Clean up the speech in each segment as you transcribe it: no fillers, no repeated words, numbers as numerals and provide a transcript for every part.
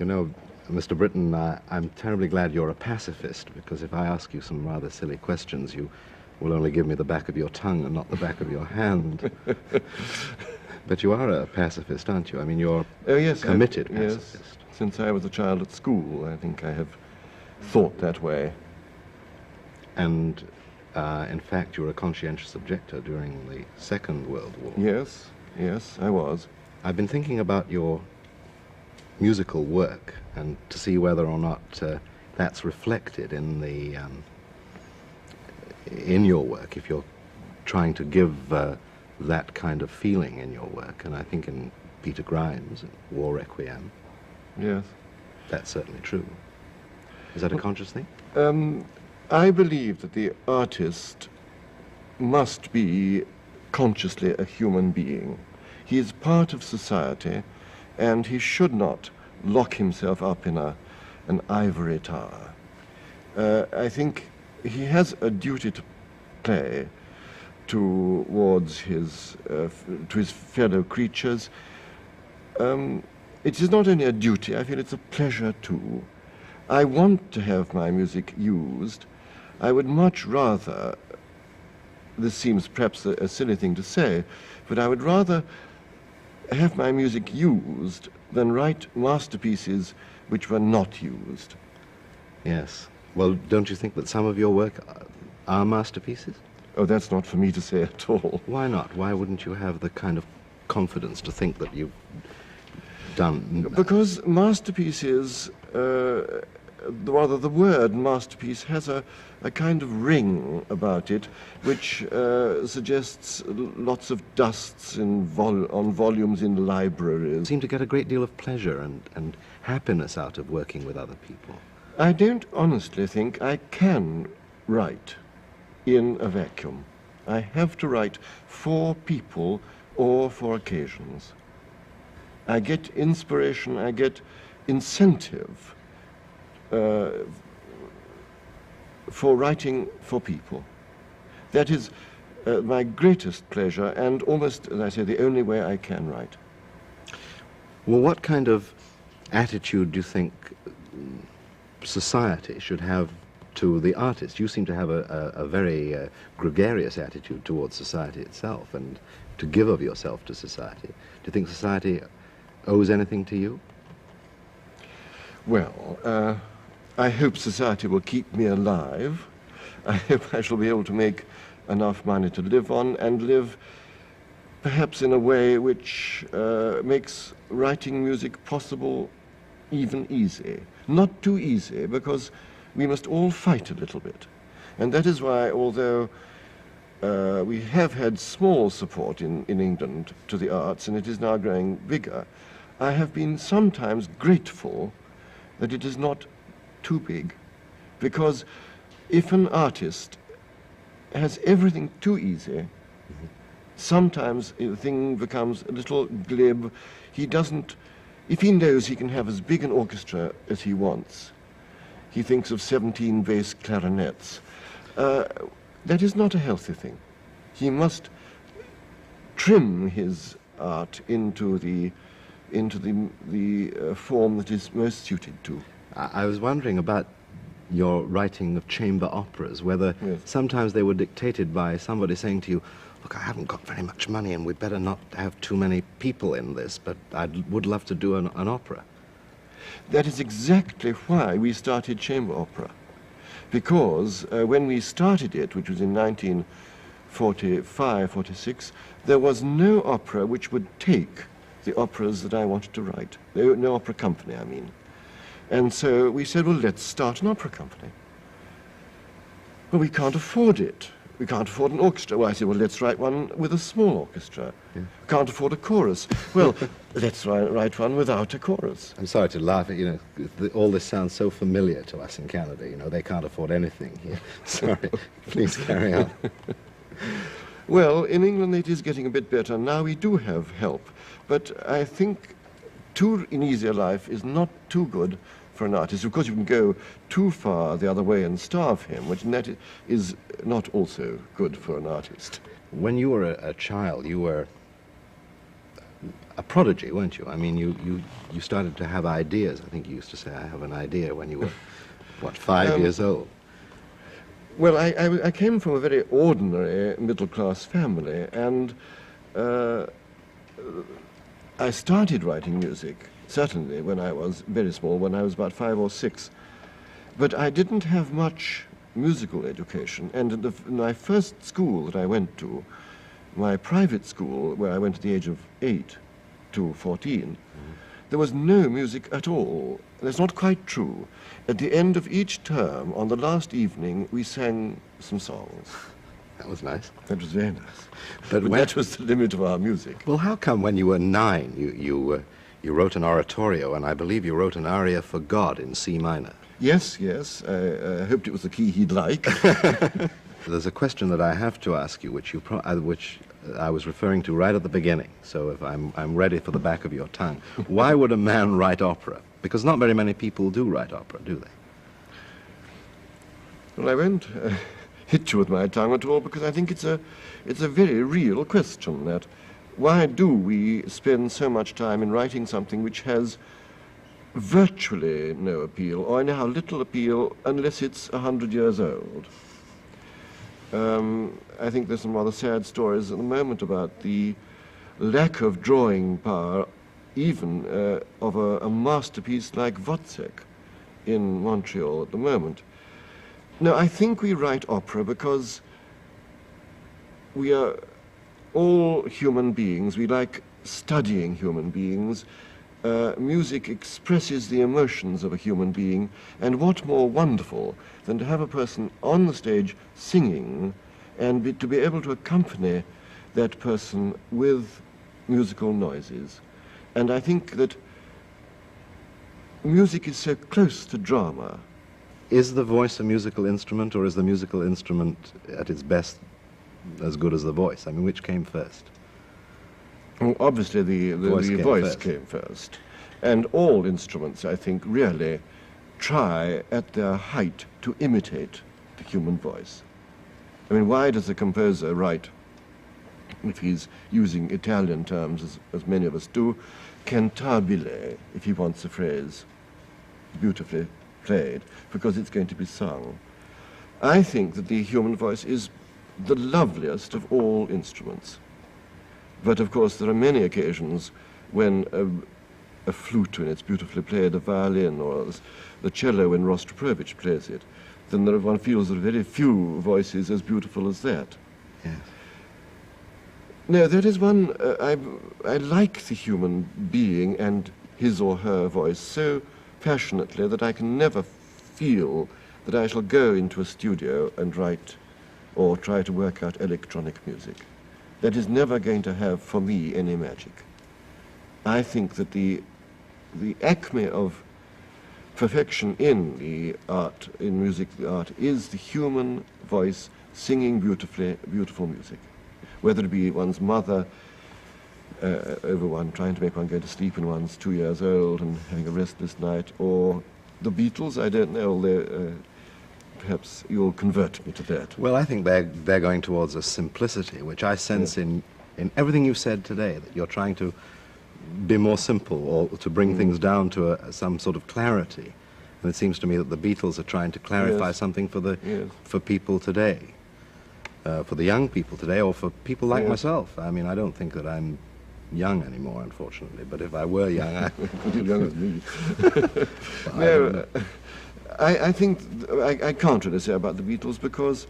You know, Mr. Britten, I'm terribly glad you're a pacifist, because if I ask you some rather silly questions, you will only give me the back of your tongue and not the back of your hand. But you are a pacifist, aren't you? I mean, you're yes, committed pacifist. Yes. Since I was a child at school, I think I have thought that way. And, in fact, you were a conscientious objector during the Second World War. Yes, yes, I was. I've been thinking about your musical work and to see whether or not that's reflected in the in your work, if you're trying to give that kind of feeling in your work. And I think in Peter Grimes, War Requiem, yes, that's certainly true. Is that a conscious thing? I believe that the artist must be consciously a human being. He is part of society, and he should not lock himself up in an ivory tower. I think he has a duty to play towards his fellow creatures. It is not only a duty, I feel it's a pleasure too. I want to have my music used. I would much rather, this seems perhaps a silly thing to say, but I would rather have my music used than write masterpieces which were not used. Yes. Well, don't you think that some of your work are masterpieces? Oh, that's not for me to say at all. Why not? Why wouldn't you have the kind of confidence to think that you've done... Because masterpieces, rather the word masterpiece has a kind of ring about it which suggests lots of dusts on volumes in libraries. You seem to get a great deal of pleasure and happiness out of working with other people. I don't honestly think I can write in a vacuum. I have to write for people or for occasions. I get inspiration, I get incentive for writing for people. That is my greatest pleasure and almost, as I say, the only way I can write. Well, what kind of attitude do you think society should have to the artist? You seem to have a very gregarious attitude towards society itself and to give of yourself to society. Do you think society owes anything to you? Well, I hope society will keep me alive. I hope I shall be able to make enough money to live on and live perhaps in a way which makes writing music possible even easy. Not too easy, because we must all fight a little bit. And that is why, although we have had small support in England to the arts, and it is now growing bigger, I have been sometimes grateful that it is not too big, because if an artist has everything too easy, sometimes the thing becomes a little glib. He doesn't, if he knows he can have as big an orchestra as he wants, he thinks of 17 bass clarinets. That is not a healthy thing. He must trim his art into the form that is most suited to. I was wondering about your writing of chamber operas, whether Yes. sometimes they were dictated by somebody saying to you, look, I haven't got very much money and we'd better not have too many people in this, but I would love to do an opera. That is exactly why we started chamber opera. Because when we started it, which was in 1945, 46, there was no opera which would take the operas that I wanted to write. No opera company, I mean. And so we said, well, let's start an opera company. Well, we can't afford it. We can't afford an orchestra. Well, I said, well, let's write one with a small orchestra. Yeah. We can't afford a chorus. Well, let's write one without a chorus. I'm sorry to laugh at, you know, all this sounds so familiar to us in Canada. You know, they can't afford anything here. Sorry, please carry on. Well, in England it is getting a bit better. Now we do have help. But I think too in easier life is not too good for an artist. Of course, you can go too far the other way and starve him, which that is not also good for an artist. When you were a child, you were a prodigy, weren't you? I mean, you started to have ideas. I think you used to say, I have an idea when you were, what, 5 years old? Well, I came from a very ordinary middle-class family, and I started writing music, certainly when I was very small, when I was about 5 or 6. But I didn't have much musical education, and in my first school that I went to, my private school, where I went at the age of 8 to 14, there was no music at all. That's not quite true. At the end of each term, on the last evening, we sang some songs. That was nice. That was very nice. But that was the limit of our music. Well, how come when you were 9, you wrote an oratorio, and I believe you wrote an aria for God in C minor? Yes, yes. I hoped it was the key he'd like. There's a question that I have to ask you, which I was referring to right at the beginning. So if I'm ready for the back of your tongue. Why would a man write opera? Because not very many people do write opera, do they? Well, I won't hit you with my tongue at all, because I think it's a very real question. That why do we spend so much time in writing something which has virtually no appeal, or anyhow little appeal, unless it's 100 years old? I think there's some rather sad stories at the moment about the lack of drawing power, even of a masterpiece like Wozzeck in Montreal at the moment. No, I think we write opera because we are all human beings. We like studying human beings. Music expresses the emotions of a human being, and what more wonderful than to have a person on the stage singing and to be able to accompany that person with musical noises. And I think that music is so close to drama. Is the voice a musical instrument, or is the musical instrument at its best as good as the voice? I mean, which came first? Well, obviously the voice came first. And all instruments, I think, really try at their height to imitate the human voice. I mean, why does a composer write, if he's using Italian terms, as many of us do, cantabile, if he wants a phrase beautifully played, because it's going to be sung? I think that the human voice is the loveliest of all instruments. But of course there are many occasions when a flute, when it's beautifully played, a violin, or the cello when Rostropovich plays it, then one feels there are very few voices as beautiful as that. Yes. No, there is one, I like the human being and his or her voice so passionately that I can never feel that I shall go into a studio and write or try to work out electronic music. That is never going to have, for me, any magic. I think that the acme of perfection in the art, in music, the art, is the human voice singing beautifully, beautiful music. Whether it be one's mother over one, trying to make one go to sleep when one's 2 years old and having a restless night, or the Beatles, I don't know, although perhaps you'll convert me to that. Well, I think they're going towards a simplicity, which I sense in everything you've said today, that you're trying to be more simple, or to bring things down to some sort of clarity. And it seems to me that the Beatles are trying to clarify something for people today, for the young people today, or for people like myself. I mean, I don't think that I'm young anymore, unfortunately, but if I were young, You're younger than me. No, I think I can't really say about the Beatles, because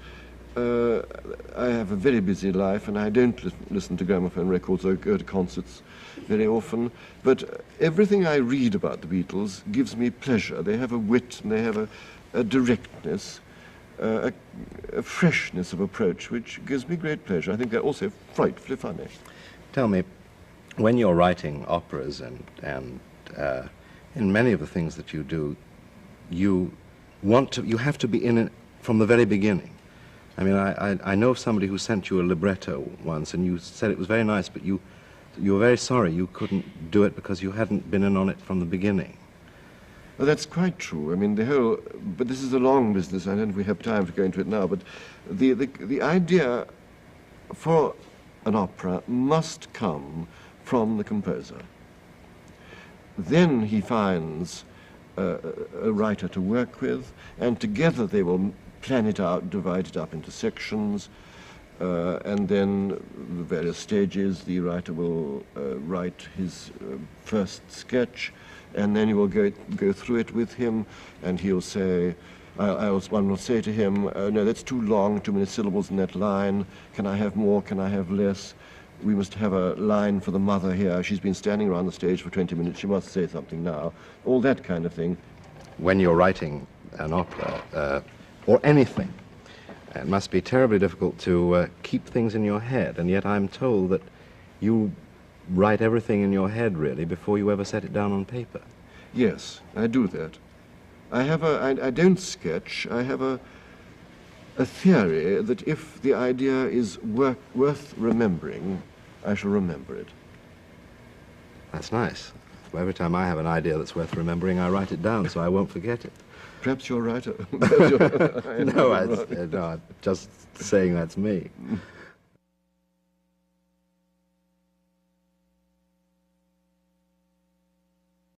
I have a very busy life and I don't listen to gramophone records or go to concerts very often. But everything I read about the Beatles gives me pleasure. They have a wit and they have a directness, a freshness of approach which gives me great pleasure. I think they're also frightfully funny. Tell me, when you're writing operas and in many of the things that you do, you have to be in it from the very beginning. I mean, I know of somebody who sent you a libretto once, and you said it was very nice, but you were very sorry you couldn't do it because you hadn't been in on it from the beginning. Well, that's quite true. I mean, but this is a long business. I don't know if we have time to go into it now, but the idea for an opera must come from the composer. Then he finds a writer to work with, and together they will plan it out, divide it up into sections, and then the various stages, the writer will write his first sketch, and then you will go through it with him, and he'll say, one will say to him, no, that's too long, too many syllables in that line, can I have more, can I have less? We must have a line for the mother here, she's been standing around the stage for 20 minutes, she must say something now, all that kind of thing. When you're writing an opera, or anything, it must be terribly difficult to keep things in your head, and yet I'm told that you write everything in your head, really, before you ever set it down on paper. Yes, I do that. I don't sketch, I have a theory that if the idea is worth remembering, I shall remember it. That's nice. Well, every time I have an idea that's worth remembering, I write it down so I won't forget it. Perhaps you're right. No, I'm just saying that's me.